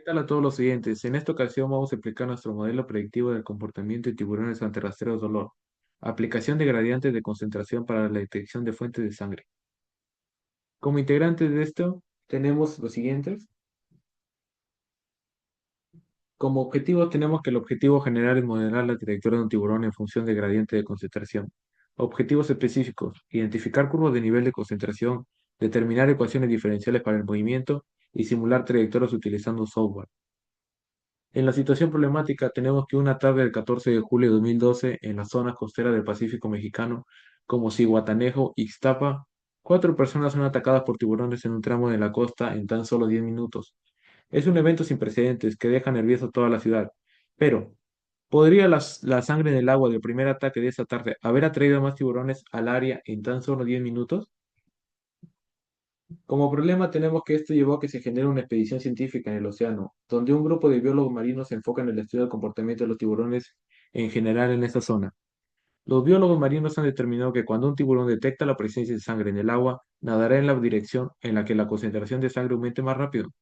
¿Qué tal a todos los siguientes? En esta ocasión vamos a explicar nuestro modelo predictivo del comportamiento de tiburones ante rastreos de olor. Aplicación de gradientes de concentración para la detección de fuentes de sangre. Como integrantes de esto, tenemos los siguientes. Como objetivo tenemos que el objetivo general es modelar la trayectoria de un tiburón en función de gradiente de concentración. Objetivos específicos: identificar curvas de nivel de concentración, determinar ecuaciones diferenciales para el movimiento y simular trayectorias utilizando software. En la situación problemática tenemos que una tarde del 14 de julio de 2012, en la zona costera del Pacífico mexicano, como Zihuatanejo, Ixtapa, cuatro personas son atacadas por tiburones en un tramo de la costa en tan solo 10 minutos. Es un evento sin precedentes que deja nervioso a toda la ciudad. Pero, ¿podría la sangre en el agua del primer ataque de esa tarde haber atraído a más tiburones al área en tan solo 10 minutos? Como problema tenemos que esto llevó a que se genere una expedición científica en el océano, donde un grupo de biólogos marinos se enfoca en el estudio del comportamiento de los tiburones en general en esta zona. Los biólogos marinos han determinado que cuando un tiburón detecta la presencia de sangre en el agua, nadará en la dirección en la que la concentración de sangre aumente más rápido,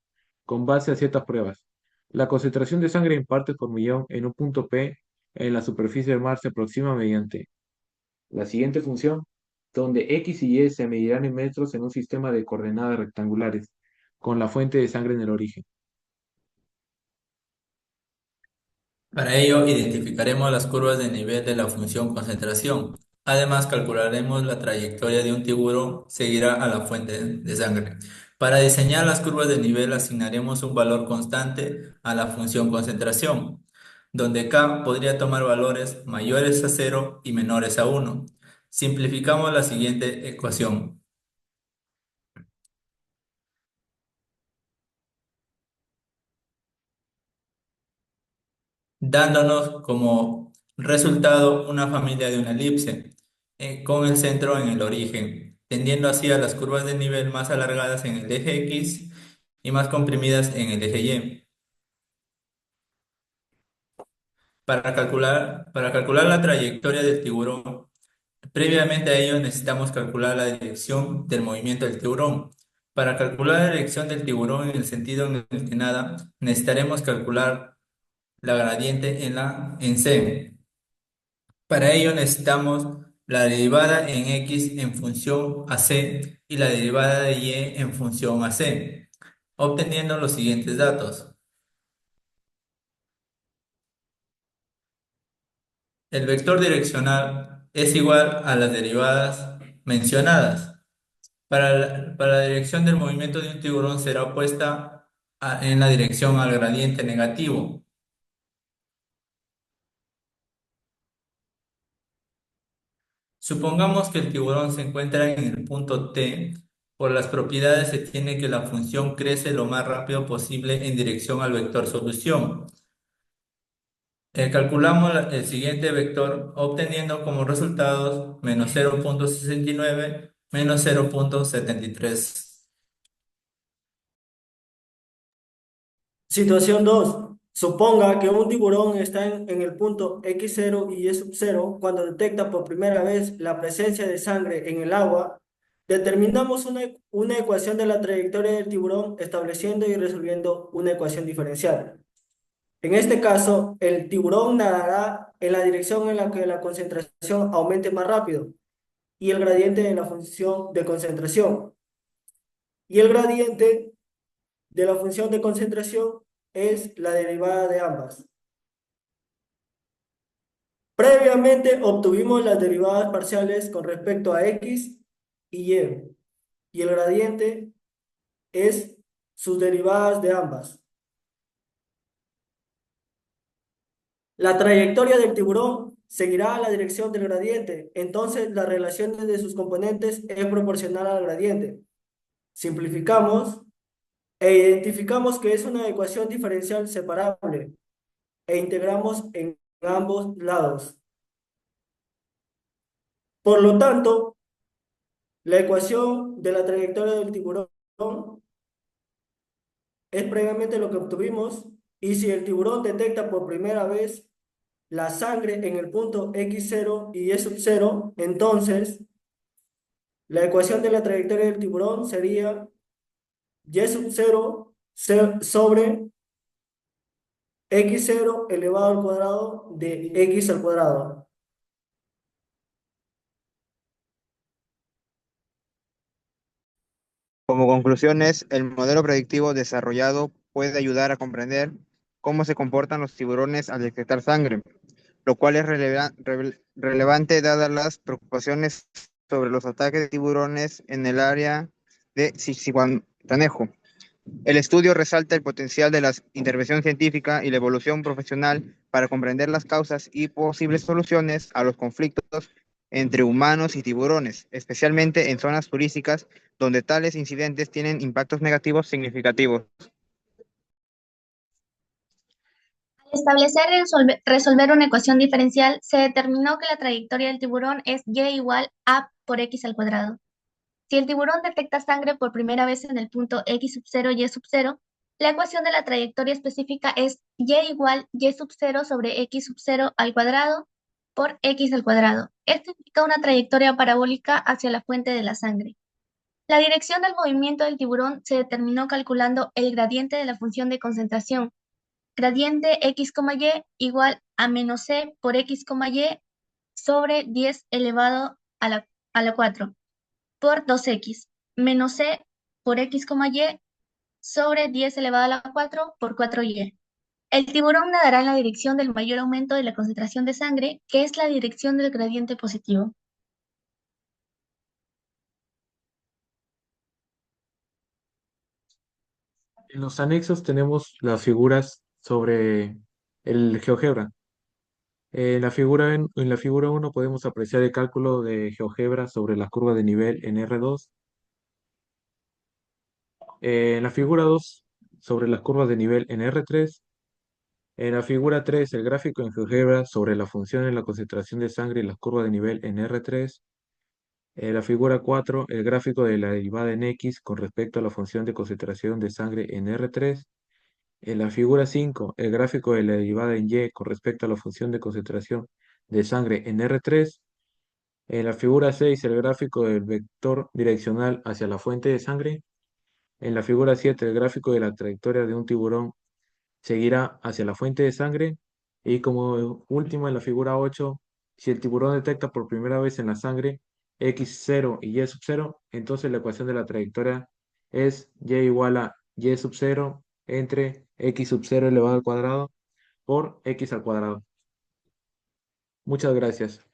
con base a ciertas pruebas. La concentración de sangre en partes por millón en un punto P en la superficie del mar se aproxima mediante la siguiente función, donde X y Y se medirán en metros en un sistema de coordenadas rectangulares, con la fuente de sangre en el origen. Para ello, identificaremos las curvas de nivel de la función concentración. Además, calcularemos la trayectoria de un tiburón seguirá a la fuente de sangre. Para diseñar las curvas de nivel, asignaremos un valor constante a la función concentración, donde K podría tomar valores mayores a 0 y menores a 1. Simplificamos la siguiente ecuación, dándonos como resultado una familia de una elipse, con el centro en el origen, tendiendo así a las curvas de nivel más alargadas en el eje X y más comprimidas en el eje Y. Para calcular la trayectoria del tiburón, previamente a ello necesitamos calcular la dirección del movimiento del tiburón. Para calcular la dirección del tiburón en el sentido en el que nada, necesitaremos calcular la gradiente en C. Para ello necesitamos la derivada en x en función a c y la derivada de y en función a c, obteniendo los siguientes datos. El vector direccional es igual a las derivadas mencionadas. Para la dirección del movimiento de un tiburón será opuesta en la dirección al gradiente negativo. Supongamos que el tiburón se encuentra en el punto T. Por las propiedades se tiene que la función crece lo más rápido posible en dirección al vector solución. Calculamos el siguiente vector obteniendo como resultados menos 0,69 menos 0,73. Situación 2. Suponga que un tiburón está en el punto X0 y Y0 cuando detecta por primera vez la presencia de sangre en el agua. Determinamos una ecuación de la trayectoria del tiburón estableciendo y resolviendo una ecuación diferencial. En este caso, el tiburón nadará en la dirección en la que la concentración aumente más rápido y el gradiente de la función de concentración. Y el gradiente de la función de concentración es la derivada de ambas. Previamente obtuvimos las derivadas parciales con respecto a x y el gradiente es sus derivadas de ambas. La trayectoria del tiburón seguirá a la dirección del gradiente, entonces las relaciones de sus componentes es proporcional al gradiente. Simplificamos e identificamos que es una ecuación diferencial separable e integramos en ambos lados. Por lo tanto, la ecuación de la trayectoria del tiburón es previamente lo que obtuvimos, y si el tiburón detecta por primera vez la sangre en el punto X0 y Y0, entonces la ecuación de la trayectoria del tiburón sería Y0 sobre x0 elevado al cuadrado de x al cuadrado. Como conclusiones, el modelo predictivo desarrollado puede ayudar a comprender cómo se comportan los tiburones al detectar sangre, lo cual es relevante dadas las preocupaciones sobre los ataques de tiburones en el área de Zihuatanejo. El estudio resalta el potencial de la intervención científica y la evolución profesional para comprender las causas y posibles soluciones a los conflictos entre humanos y tiburones, especialmente en zonas turísticas donde tales incidentes tienen impactos negativos significativos. Al establecer y resolver una ecuación diferencial, se determinó que la trayectoria del tiburón es y igual a por x al cuadrado. Si el tiburón detecta sangre por primera vez en el punto x sub 0 y sub 0, la ecuación de la trayectoria específica es y igual y sub 0 sobre x sub 0 al cuadrado por x al cuadrado. Esto indica una trayectoria parabólica hacia la fuente de la sangre. La dirección del movimiento del tiburón se determinó calculando el gradiente de la función de concentración, gradiente x, y igual a menos c por x, y sobre 10 elevado a la 4 por 2x, menos c por x, y sobre 10 elevado a la 4 por 4y. El tiburón nadará en la dirección del mayor aumento de la concentración de sangre, que es la dirección del gradiente positivo. En los anexos tenemos las figuras sobre el GeoGebra. En la figura 1 podemos apreciar el cálculo de GeoGebra sobre la curva de nivel en R2. En la figura 2 sobre las curvas de nivel en R3. En la figura 3 el gráfico en GeoGebra sobre la función en la concentración de sangre y las curvas de nivel en R3. En la figura 4 el gráfico de la derivada en X con respecto a la función de concentración de sangre en R3. En la figura 5, el gráfico de la derivada en Y con respecto a la función de concentración de sangre en R3. En la figura 6, el gráfico del vector direccional hacia la fuente de sangre. En la figura 7, el gráfico de la trayectoria de un tiburón seguirá hacia la fuente de sangre. Y como último, en la figura 8, si el tiburón detecta por primera vez en la sangre x0 y y sub 0, entonces la ecuación de la trayectoria es y igual a y sub 0 entre x sub 0 elevado al cuadrado por x al cuadrado. Muchas gracias.